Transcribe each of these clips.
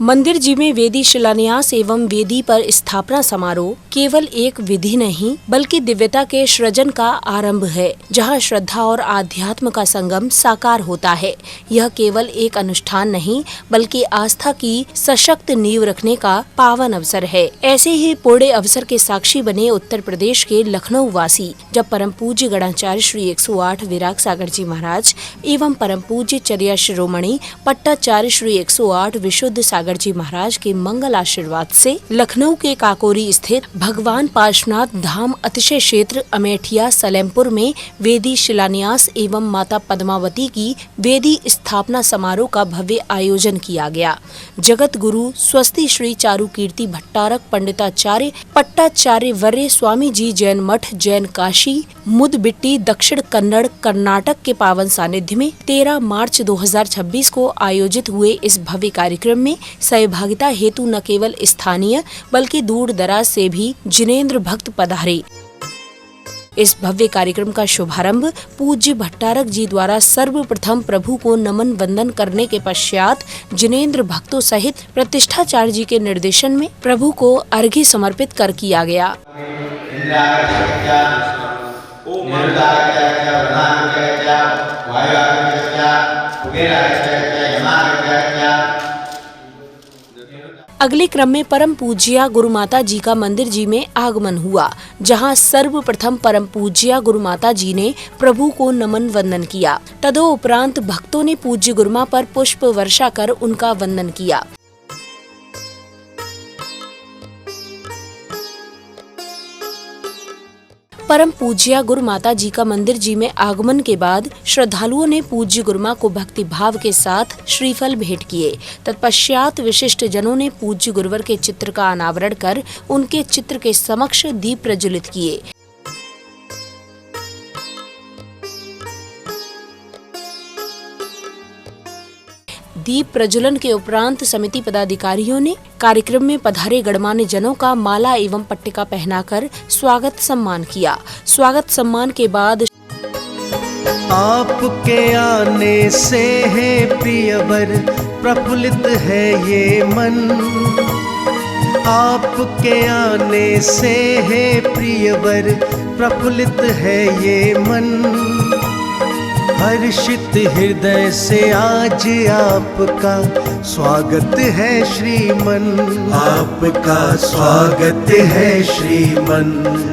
मंदिर जी में वेदी शिलान्यास एवं वेदी पर स्थापना समारोह केवल एक विधि नहीं बल्कि दिव्यता के सृजन का आरंभ है, जहां श्रद्धा और आध्यात्म का संगम साकार होता है। यह केवल एक अनुष्ठान नहीं बल्कि आस्था की सशक्त नींव रखने का पावन अवसर है। ऐसे ही पुण्य अवसर के साक्षी बने उत्तर प्रदेश के लखनऊ वासी, जब परम पूज्य गणाचार्य श्री 108 विराग सागर जी महाराज एवं परम पूज्य चर्या शिरोमणि पट्टाचार्य श्री 108 विशुद्ध सागर जी महाराज के मंगल आशीर्वाद से लखनऊ के काकोरी स्थित भगवान पार्श्वनाथ धाम अतिशय क्षेत्र अमेठिया सलेमपुर में वेदी शिलान्यास एवं माता पद्मावती की वेदी स्थापना समारोह का भव्य आयोजन किया गया। जगत गुरु स्वस्ति श्री चारु कीर्ति भट्टारक पंडिताचार्य पट्टाचार्य वर्य स्वामी जी जैन मठ जैन काशी मुदबिट्टी दक्षिण कन्नड़ कर्नाटक के पावन सानिध्य में 13 मार्च 2026 को आयोजित हुए इस भव्य कार्यक्रम में सहभागिता हेतु न केवल स्थानीय बल्कि दूर दराज से भी जिनेंद्र भक्त पधारे। इस भव्य कार्यक्रम का शुभारंभ पूज्य भट्टारक जी द्वारा सर्वप्रथम प्रभु को नमन वंदन करने के पश्चात जिनेंद्र भक्तों सहित प्रतिष्ठाचार्य जी के निर्देशन में प्रभु को अर्घ्य समर्पित कर किया गया। अगले क्रम में परम पूज्या गुरु माता जी का मंदिर जी में आगमन हुआ, जहां सर्वप्रथम परम पूज्या गुरु माता जी ने प्रभु को नमन वंदन किया। तदोपरांत भक्तों ने पूज्य गुरुमा पर पुष्प वर्षा कर उनका वंदन किया। परम पूज्या गुरु माता जी का मंदिर जी में आगमन के बाद श्रद्धालुओं ने पूज्य गुरुमा को भक्ति भाव के साथ श्रीफल भेंट किए। तत्पश्चात विशिष्ट जनों ने पूज्य गुरुवर के चित्र का अनावरण कर उनके चित्र के समक्ष दीप प्रज्वलित किए। दीप प्रज्वलन के उपरांत समिति पदाधिकारियों ने कार्यक्रम में पधारे गणमान्य जनों का माला एवं पट्टिका पहनाकर स्वागत सम्मान किया। स्वागत सम्मान के बाद आपके आने से है प्रियवर प्रफुल्लित है ये मन, आपके आने से है प्रियवर प्रफुल्लित है ये मन, हर्षित हृदय से आज आपका स्वागत है श्रीमन, आपका स्वागत है श्रीमन,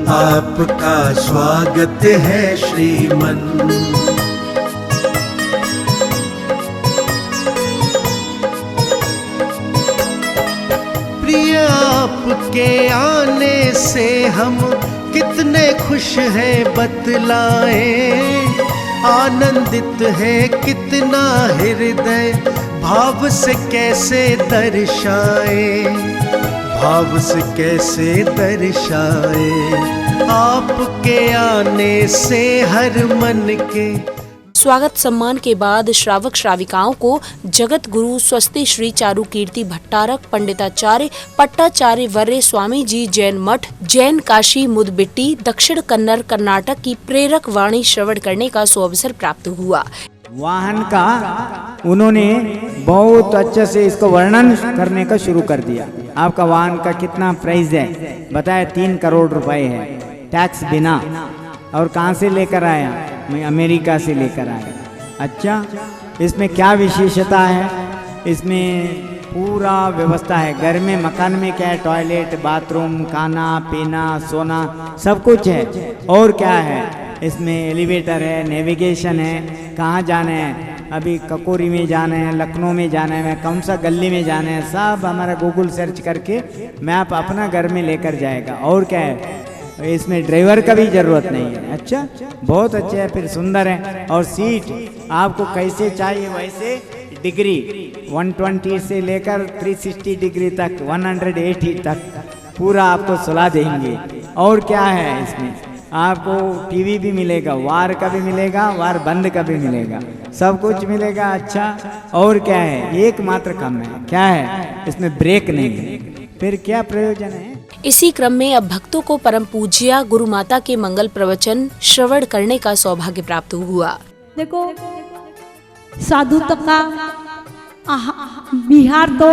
आपका स्वागत है श्रीमन। प्रिय आपके आने से हम कितने खुश हैं बतलाएं, आनंदित है कितना हृदय भाव से कैसे दर्शाए, भाव से कैसे दर्शाए, आपके आने से हर मन के। स्वागत सम्मान के बाद श्रावक श्राविकाओं को जगत गुरु स्वस्ति श्री चारु कीर्ति भट्टारक पंडिताचार्य पट्टाचार्य वर्य स्वामी जी जैन मठ जैन काशी मुदबिट्टी दक्षिण कन्नड़ कर्नाटक की प्रेरक वाणी श्रवण करने का सुअवसर प्राप्त हुआ। वाहन का उन्होंने बहुत अच्छे से इसको वर्णन करने का शुरू कर दिया। आपका वाहन का कितना प्राइस है बताया, 3 करोड़ रुपए है टैक्स बिना। और कहाँ से लेकर आया? मैं अमेरिका से लेकर आया। अच्छा, इसमें क्या विशेषता है? इसमें पूरा व्यवस्था है। घर में मकान में क्या है? टॉयलेट बाथरूम खाना पीना सोना सब कुछ है। और क्या है? इसमें एलिवेटर है, नेविगेशन है, कहाँ जाना है, अभी ककोरी में जाना है, लखनऊ में जाना है, कौन सा गली में जाना है, सब हमारा गूगल सर्च करके मैप अपना घर में लेकर जाएगा। और क्या है? इसमें ड्राइवर का भी जरूरत नहीं है। अच्छा, बहुत अच्छा है, फिर सुंदर है। और सीट आपको कैसे चाहिए वैसे डिग्री 120 से लेकर 360 डिग्री तक 180 तक पूरा आपको सुला देंगे। और क्या है? इसमें आपको टीवी भी मिलेगा, वार का भी मिलेगा, वार बंद का भी मिलेगा, सब कुछ मिलेगा। अच्छा, और क्या है? एकमात्र कम है, क्या है? इसमें ब्रेक नहीं है। फिर क्या प्रयोजन है? इसी क्रम में अब भक्तों को परम पूज्या गुरु माता के मंगल प्रवचन श्रवण करने का सौभाग्य प्राप्त हुआ। देखो, साधुता का बिहार तो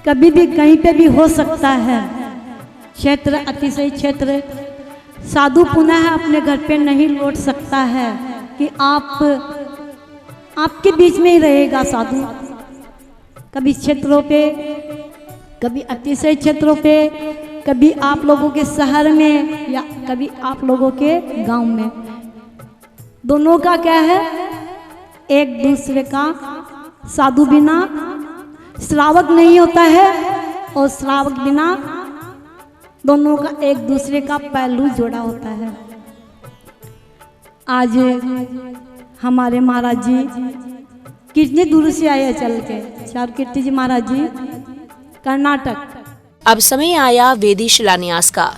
कभी भी कहीं पे भी हो सकता है। क्षेत्र अतिशय क्षेत्र, साधु पुनः अपने घर पे नहीं लौट सकता है कि आपके बीच में ही रहेगा साधु। कभी क्षेत्रों पे, कभी अतिशय क्षेत्रों पे, कभी आप लोगों के शहर में या कभी आप लोगों के गांव में, दोनों का क्या है, एक दूसरे का साधु बिना श्रावक नहीं होता है और श्रावक बिना दोनों का एक दूसरे का पहलू जोड़ा होता है। आज हमारे महाराज जी कितनी दूर से आए चल के, चार कीर्ति जी महाराज जी कर्नाटक। अब समय आया वेदी शिलान्यास का,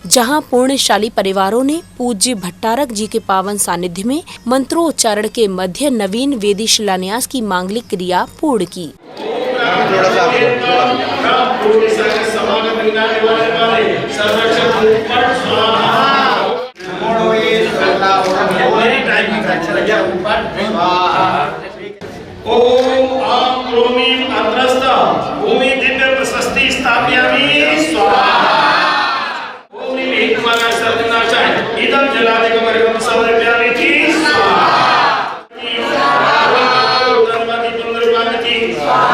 जहां पुण्यशाली परिवारों ने पूज्य भट्टारक जी के पावन सानिध्य में मंत्रोच्चारण के मध्य नवीन वेदी शिलान्यास की मांगलिक क्रिया पूर्ण की। ओम आम क्रोमीम अत्रस्त भूमि दिव्य प्रशस्ति स्थापयामि स्वाहा। ओम नीलकमला सर्वनाशाय इदं जलादिकमर्गं समर्पयामि स्वाहा। धर्मति पुनर्वामति स्वाहा।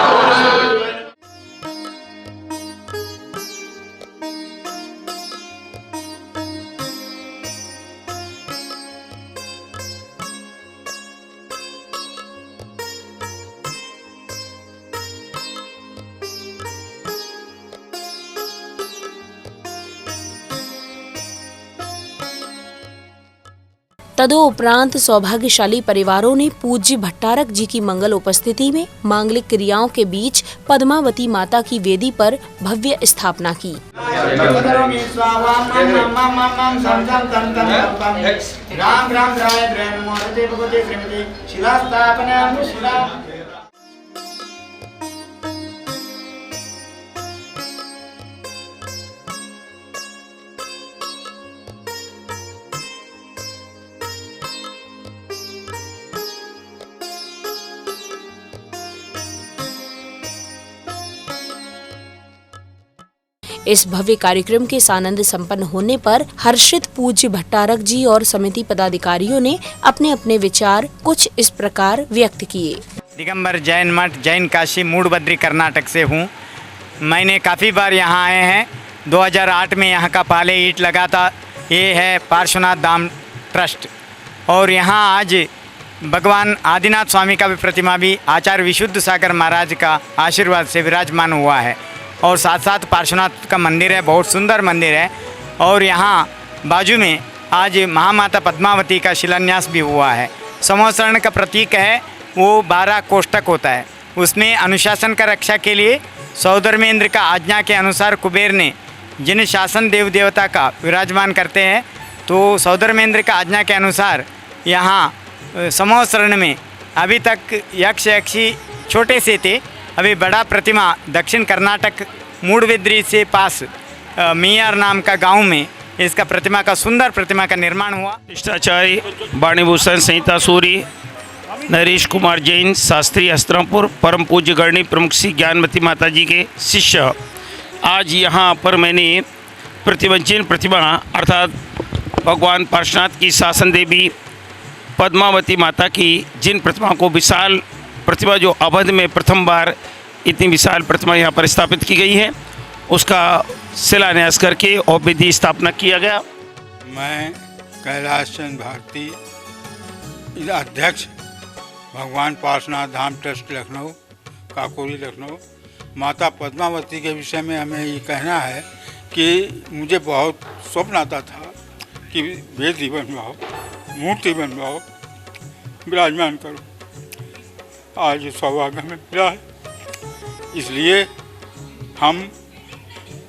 तदोपरांत सौभाग्यशाली परिवारों ने पूज्य भट्टारक जी की मंगल उपस्थिति में मांगलिक क्रियाओं के बीच पद्मावती माता की वेदी पर भव्य स्थापना की। इस भव्य कार्यक्रम के सानंद संपन्न होने पर हर्षित पूज्य भट्टारक जी और समिति पदाधिकारियों ने अपने अपने विचार कुछ इस प्रकार व्यक्त किए। दिगंबर जैन मठ, जैन काशी, मूडबद्री कर्नाटक से हूँ। मैंने काफ़ी बार यहाँ आए हैं। 2008 में यहाँ का पहले ईंट लगा था। ये है पार्श्वनाथ धाम ट्रस्ट और यहाँ आज भगवान आदिनाथ स्वामी का भी प्रतिमा भी आचार्य विशुद्ध सागर महाराज का आशीर्वाद से विराजमान हुआ है और साथ साथ पार्श्वनाथ का मंदिर है, बहुत सुंदर मंदिर है। और यहाँ बाजू में आज महामाता पद्मावती का शिलान्यास भी हुआ है। संवत्सरण का प्रतीक है, वो 12 कोष्ठक होता है। उसमें अनुशासन का रक्षा के लिए सौधर्मेंद्र का आज्ञा के अनुसार कुबेर ने जिन शासन देव देवता का विराजमान करते हैं, तो सौधर्मेंद्र का आज्ञा के अनुसार यहाँ संवत्सरण में अभी तक यक्ष यक्षी छोटे से थे, अभी बड़ा प्रतिमा दक्षिण कर्नाटक मूडबिद्री से पास मियार नाम का गांव में इसका प्रतिमा का सुंदर प्रतिमा का निर्माण हुआ। शिष्टाचार्य वाणीभूषण संहिता सूरी नरेश कुमार जैन शास्त्री अस्त्रमपुर परम पूज्य गणनी प्रमुख श्री ज्ञानमती माता जी के शिष्य, आज यहाँ पर मैंने प्रतिवंचन प्रतिमा अर्थात भगवान पार्श्वनाथ की शासन देवी पद्मावती माता की जिन प्रतिमा को विशाल प्रतिमा जो अवध में प्रथम बार इतनी विशाल प्रतिमा यहाँ पर स्थापित की गई है, उसका शिलान्यास करके और विधि स्थापना किया गया। मैं कैलाश चंद्र भारती, अध्यक्ष भगवान पार्श्वनाथ धाम ट्रस्ट लखनऊ, काकोरी लखनऊ। माता पद्मावती के विषय में हमें ये कहना है कि मुझे बहुत स्वप्न आता था कि वेदी बनवाओ, मूर्ति बनवाओ, विराजमान करो। आज सौभाग्य में मिला है, इसलिए हम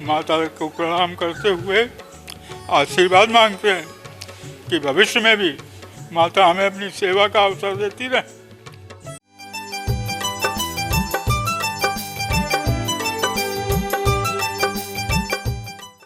माता को प्रणाम करते हुए आशीर्वाद मांगते हैं कि भविष्य में भी माता हमें अपनी सेवा का अवसर देती रहे।